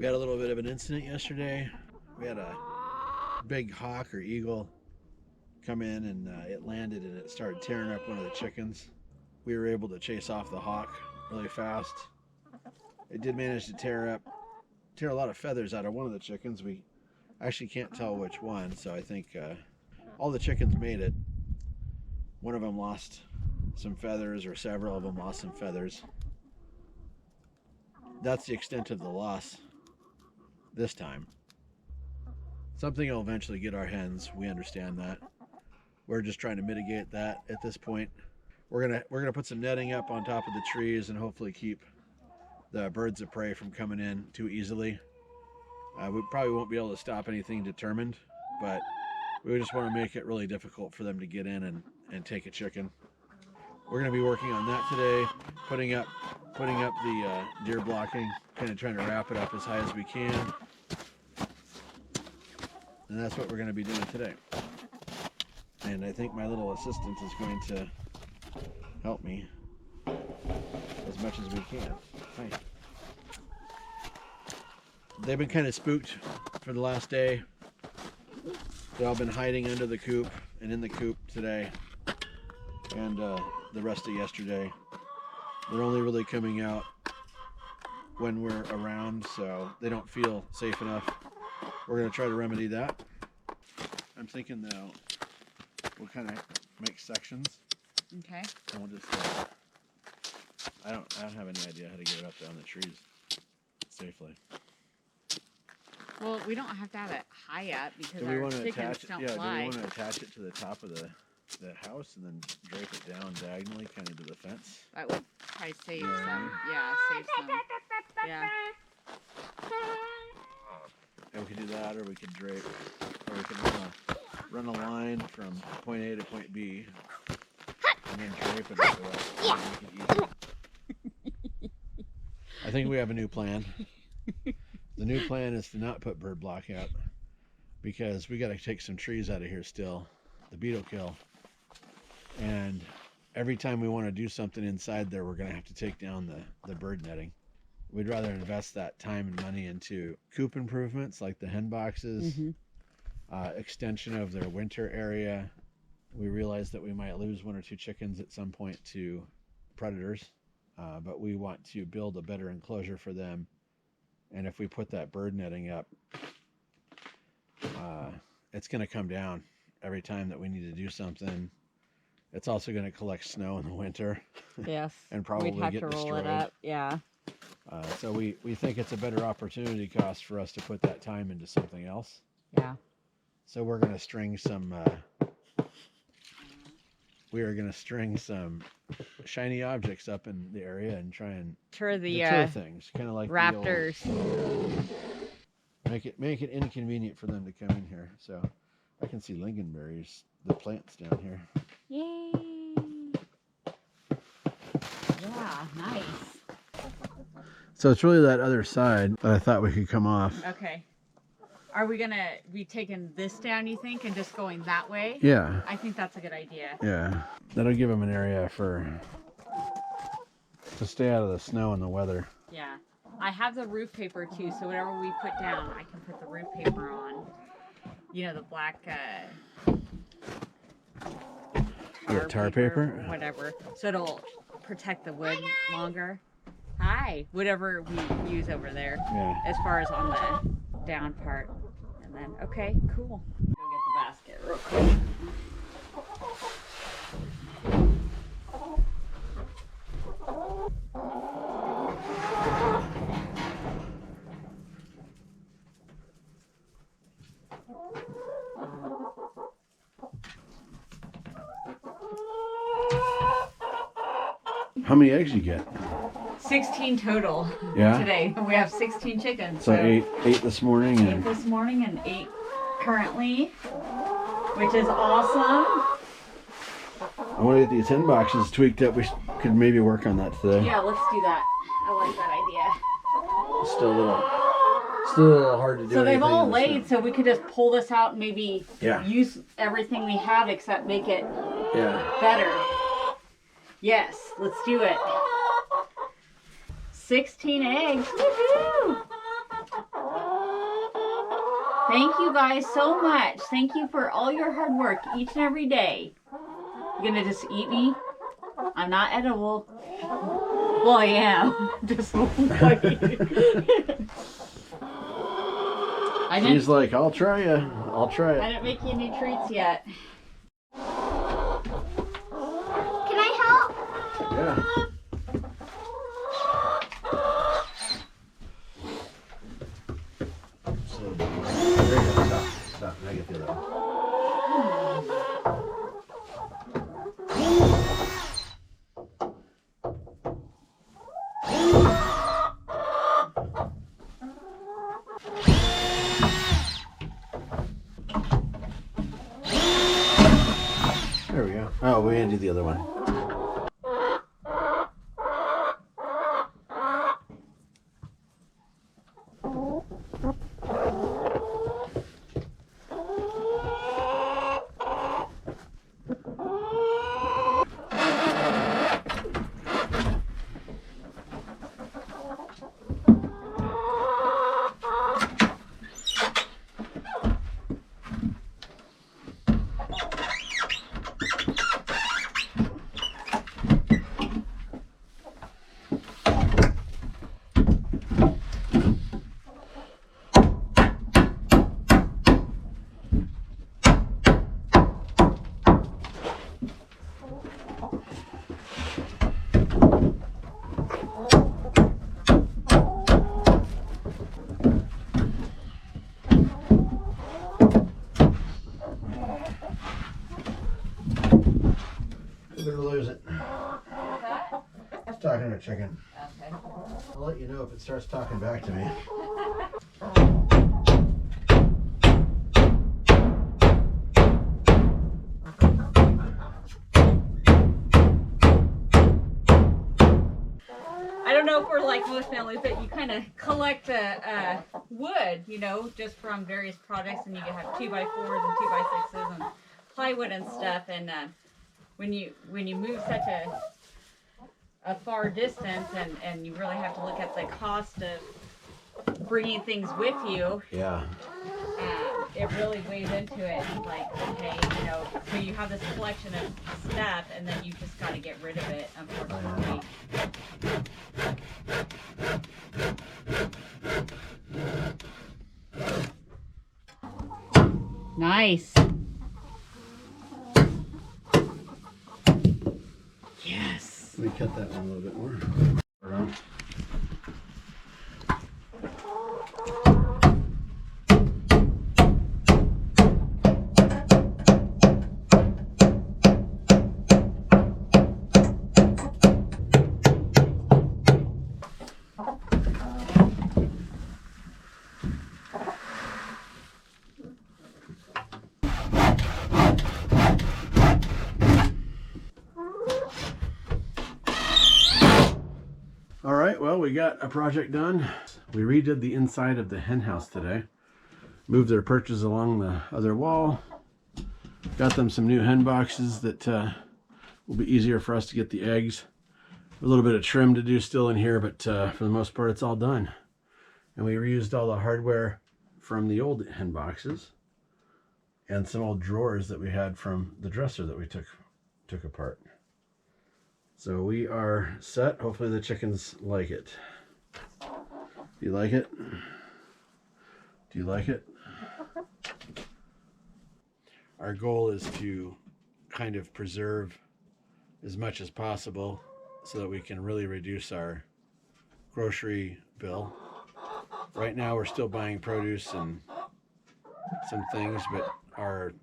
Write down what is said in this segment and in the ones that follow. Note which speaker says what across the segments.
Speaker 1: We had a little bit of an incident yesterday. We had a big hawk or eagle come in, and it landed and it started tearing up one of the chickens. We were able to chase off the hawk really fast. It did manage to tear a lot of feathers out of one of the chickens. We actually can't tell which one, so I think all the chickens made it. One of them lost some feathers, or several of them lost some feathers. That's the extent of the loss this time. Something will eventually get our hens. We understand that. We're just trying to mitigate that at this point. We're gonna put some netting up on top of the trees and hopefully keep the birds of prey from coming in too easily. We probably won't be able to stop anything determined, but we just want to make it really difficult for them to get in and take a chicken. We're going to be working on that today, putting up the deer blocking, kind of trying to wrap it up as high as we can. And that's what we're going to be doing today. And I think my little assistant is going to help me as much as we can. Hi. They've been kind of spooked for the last day. They've all been hiding under the coop and in the coop today and the rest of yesterday. They're only really coming out when we're around, so they don't feel safe enough. We're going to try to remedy that. I'm thinking though, we'll kind of make sections.
Speaker 2: Okay.
Speaker 1: And we'll just I don't have any idea how to get it up there on the trees safely.
Speaker 2: Well, we don't have to have it high up because
Speaker 1: Do we
Speaker 2: our
Speaker 1: want to
Speaker 2: chickens
Speaker 1: attach it?
Speaker 2: don't
Speaker 1: Yeah,
Speaker 2: fly.
Speaker 1: do we want to attach it to the top of the house and then drape it down diagonally, kind of to the fence?
Speaker 2: That would probably save some. Yeah, save some. Yeah.
Speaker 1: And we could do that, or we could drape, or we could run a line from point A to point B, and then drape it up the rest. I think we have a new plan. The new plan is to not put bird block up because we got to take some trees out of here still, the beetle kill. And every time we want to do something inside there, we're going to have to take down the bird netting. We'd rather invest that time and money into coop improvements like the hen boxes, extension of their winter area. We realize that we might lose 1 or 2 chickens at some point to predators, but we want to build a better enclosure for them. And if we put that bird netting up, it's going to come down every time that we need to do something. It's also going to collect snow in the winter.
Speaker 2: Yes.
Speaker 1: And probably
Speaker 2: we'd have
Speaker 1: get
Speaker 2: to roll
Speaker 1: destroyed.
Speaker 2: it up. Yeah.
Speaker 1: So we think it's a better opportunity cost for us to put that time into something else.
Speaker 2: Yeah.
Speaker 1: So we're going to string some shiny objects up in the area and try and
Speaker 2: Deter the
Speaker 1: deter things, kind of like
Speaker 2: raptors.
Speaker 1: Make it inconvenient for them to come in here. So I can see lingonberries, the plants down here.
Speaker 2: Yay! Yeah, nice.
Speaker 1: So it's really that other side that I thought we could come off.
Speaker 2: Okay. Are we gonna be taking this down, you think, and just going that way?
Speaker 1: Yeah.
Speaker 2: I think that's a good idea.
Speaker 1: Yeah. That'll give them an area to stay out of the snow and the weather.
Speaker 2: Yeah. I have the roof paper too, so whatever we put down, I can put the roof paper on. You know, the black
Speaker 1: tar paper?
Speaker 2: Whatever. So it'll protect the wood longer. Hi. Whatever we use over there.
Speaker 1: Yeah.
Speaker 2: As far as on the down part. And then, okay, cool. Go get the basket real quick.
Speaker 1: How many eggs you get?
Speaker 2: 16 total.
Speaker 1: Yeah?
Speaker 2: Today. We have 16 chickens.
Speaker 1: So eight this morning
Speaker 2: 8
Speaker 1: and
Speaker 2: this morning and 8 currently, which is awesome.
Speaker 1: I want to get these hen boxes tweaked up. We could maybe work on that today.
Speaker 2: Yeah, let's do that. I like that idea.
Speaker 1: It's still a little hard to do.
Speaker 2: So they've all
Speaker 1: anything in the
Speaker 2: laid, so we could just pull this out and maybe
Speaker 1: Yeah.
Speaker 2: use everything we have except make it
Speaker 1: Yeah.
Speaker 2: better. Yes, let's do it. 16 eggs. Woohoo! Thank you guys so much. Thank you for all your hard work each and every day. You gonna just eat me? I'm not edible. Well, I am. Just wait.
Speaker 1: He's like, I'll try you. I'll try
Speaker 2: I
Speaker 1: it.
Speaker 2: didn't make you any treats yet.
Speaker 3: Can I help?
Speaker 1: Yeah. So, there you go. Stop. Now get the other one. There we go. Oh, we're gonna do the other one. Better lose it. It's talking to a chicken.
Speaker 2: Okay.
Speaker 1: I'll let you know if it starts talking back to me.
Speaker 2: I don't know if we're like most families, but you kind of collect wood, you know, just from various projects, and you can have 2x4s and 2x6s and plywood and stuff. And when you move such a far distance, and you really have to look at the cost of bringing things with you,
Speaker 1: Yeah.
Speaker 2: it really weighs into it. Like, okay, you know, so you have this collection of stuff, and then you just got to get rid of it, unfortunately. Nice. Yes.
Speaker 1: Let me cut that one a little bit more. Around. All right, well, we got a project done. We redid the inside of the hen house today. Moved their perches along the other wall. Got them some new hen boxes that will be easier for us to get the eggs. A little bit of trim to do still in here, but for the most part, it's all done. And we reused all the hardware from the old hen boxes and some old drawers that we had from the dresser that we took apart. So we are set. Hopefully the chickens like it. Do you like it? Do you like it? Our goal is to kind of preserve as much as possible so that we can really reduce our grocery bill. Right now we're still buying produce and some things, but our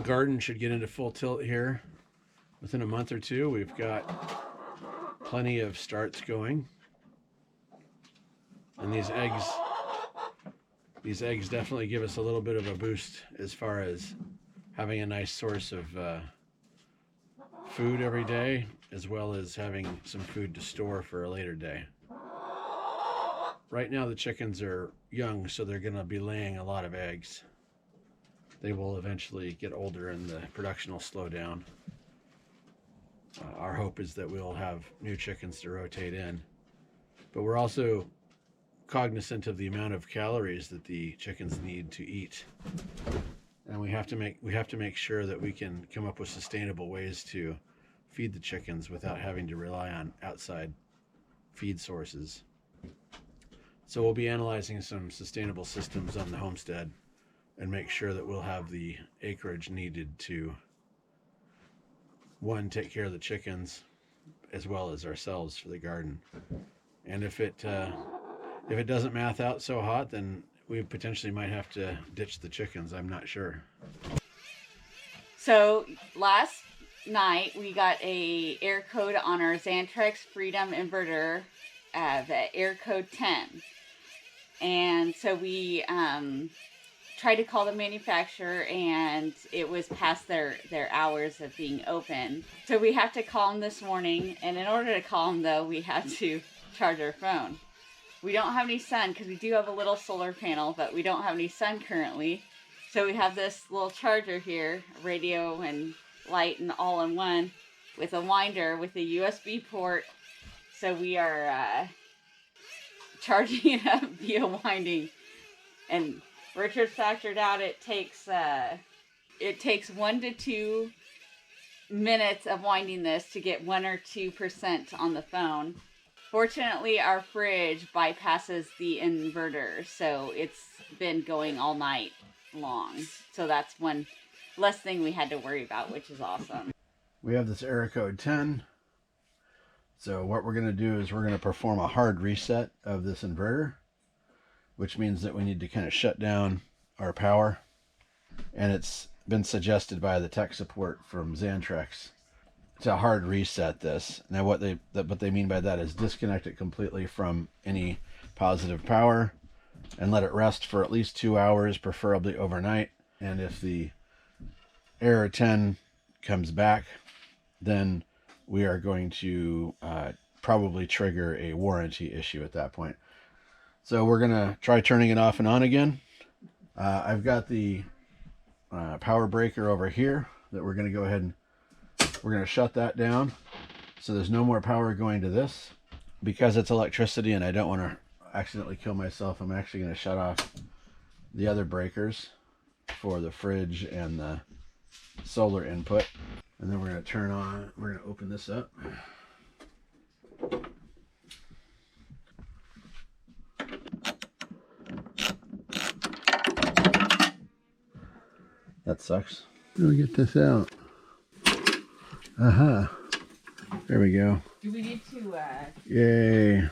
Speaker 1: garden should get into full tilt here within a month or two. We've got plenty of starts going. And these eggs definitely give us a little bit of a boost as far as having a nice source of food every day, as well as having some food to store for a later day. Right now the chickens are young, so they're going to be laying a lot of eggs. They will eventually get older and the production will slow down. Our hope is that we'll have new chickens to rotate in. But we're also cognizant of the amount of calories that the chickens need to eat, and we have to make sure that we can come up with sustainable ways to feed the chickens without having to rely on outside feed sources. So we'll be analyzing some sustainable systems on the homestead and make sure that we'll have the acreage needed to, one, take care of the chickens as well as ourselves for the garden. And if it doesn't math out so hot, then we potentially might have to ditch the chickens. I'm not sure.
Speaker 2: So last night we got a air code on our Xantrex Freedom Inverter, the air code 10. And so we tried to call the manufacturer, and it was past their hours of being open. So we have to call them this morning, and in order to call them though, we had to charge our phone. We don't have any sun because we do have a little solar panel, but we don't have any sun currently. So we have this little charger here, radio and light and all in one, with a winder with a USB port. So we are charging it up via winding. And Richard factored out it takes 1 to 2 minutes of winding this to get 1 or 2% on the phone. Fortunately, our fridge bypasses the inverter, so it's been going all night long. So that's one less thing we had to worry about, which is awesome.
Speaker 1: We have this error code 10. So what we're going to do is we're going to perform a hard reset of this inverter, which means that we need to kind of shut down our power. And it's been suggested by the tech support from Xantrex to hard reset this. Now what they mean by that is disconnect it completely from any positive power and let it rest for at least 2 hours, preferably overnight. And if the error 10 comes back, then we are going to probably trigger a warranty issue at that point. So we're gonna try turning it off and on again. I've got the power breaker over here that we're gonna go ahead and we're going to shut that down so there's no more power going to this. Because it's electricity and I don't want to accidentally kill myself, I'm actually going to shut off the other breakers for the fridge and the solar input. And then we're going to open this up. That sucks. Let me get this out. Aha. There we go.
Speaker 2: Do we need to
Speaker 1: Yay.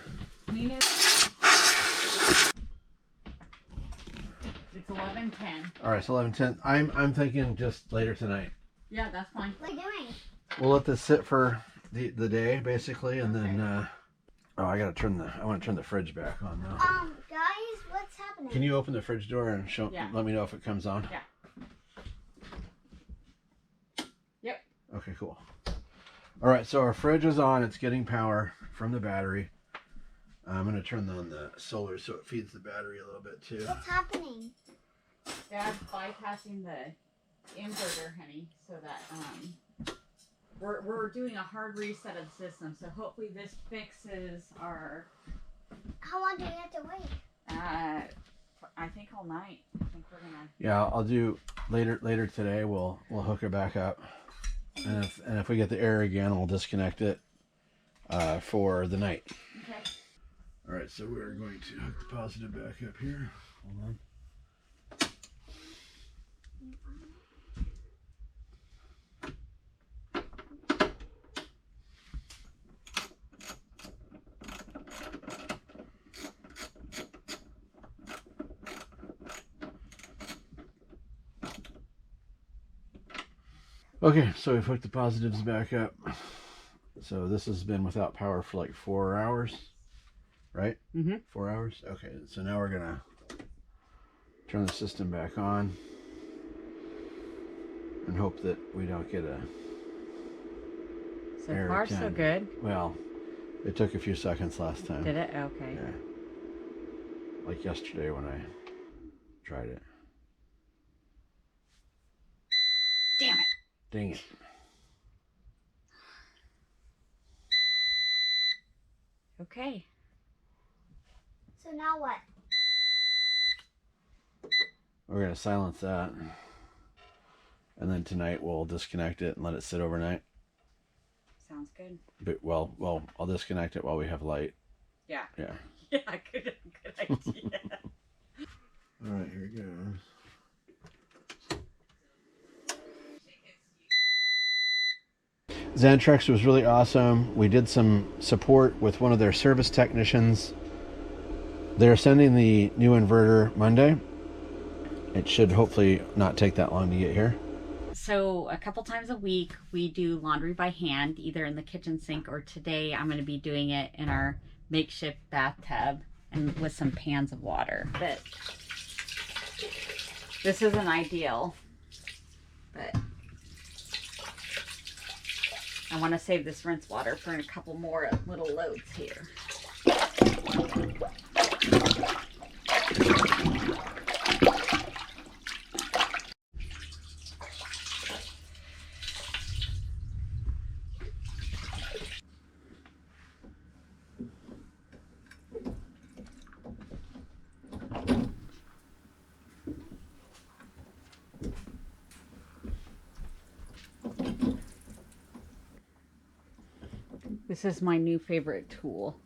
Speaker 2: clean it? It's 11:10.
Speaker 1: All right, it's 11:10. I'm thinking just later tonight.
Speaker 2: Yeah, that's fine.
Speaker 3: What are you doing?
Speaker 1: We'll let this sit for the day basically, and then oh, I want to turn the fridge back on now.
Speaker 3: Guys, what's happening?
Speaker 1: Can you open the fridge door and
Speaker 2: Yeah.
Speaker 1: let me know if it comes on?
Speaker 2: Yeah. Yep.
Speaker 1: Okay, cool. All right, so our fridge is on. It's getting power from the battery. I'm going to turn on the solar so it feeds the battery a little bit too.
Speaker 3: What's happening?
Speaker 2: Dad's bypassing the inverter, honey, so that we're doing a hard reset of the system. So hopefully this fixes our.
Speaker 3: How long do you have to wait?
Speaker 2: I think all night. I think we're gonna.
Speaker 1: Yeah, I'll do later today. We'll hook it back up, and if we get the error again, we'll disconnect it for the night.
Speaker 2: Okay.
Speaker 1: All right, so we're going to hook the positive back up here. Hold on. Okay, so we've hooked the positives back up. So this has been without power for like 4 hours, right?
Speaker 2: Mm-hmm.
Speaker 1: 4 hours? Okay, so now we're gonna turn the system back on and hope that we don't get a
Speaker 2: So
Speaker 1: error
Speaker 2: far, so
Speaker 1: 10.
Speaker 2: good.
Speaker 1: Well, it took a few seconds last time.
Speaker 2: Did it? Okay.
Speaker 1: Yeah. Like yesterday when I tried it.
Speaker 2: Damn it.
Speaker 1: Dang it.
Speaker 2: Okay.
Speaker 3: So now what?
Speaker 1: We're gonna silence that, and then tonight we'll disconnect it and let it sit overnight.
Speaker 2: Sounds good.
Speaker 1: But well, I'll disconnect it while we have light.
Speaker 2: Yeah.
Speaker 1: Yeah.
Speaker 2: Yeah, good idea.
Speaker 1: All right, here we go. Xantrex was really awesome. We did some support with one of their service technicians. They're sending the new inverter Monday. It should hopefully not take that long to get here.
Speaker 2: So a couple times a week we do laundry by hand, either in the kitchen sink, or today I'm going to be doing it in our makeshift bathtub and with some pans of water. But this isn't ideal, but I want to save this rinse water for a couple more little loads here. This is my new favorite tool.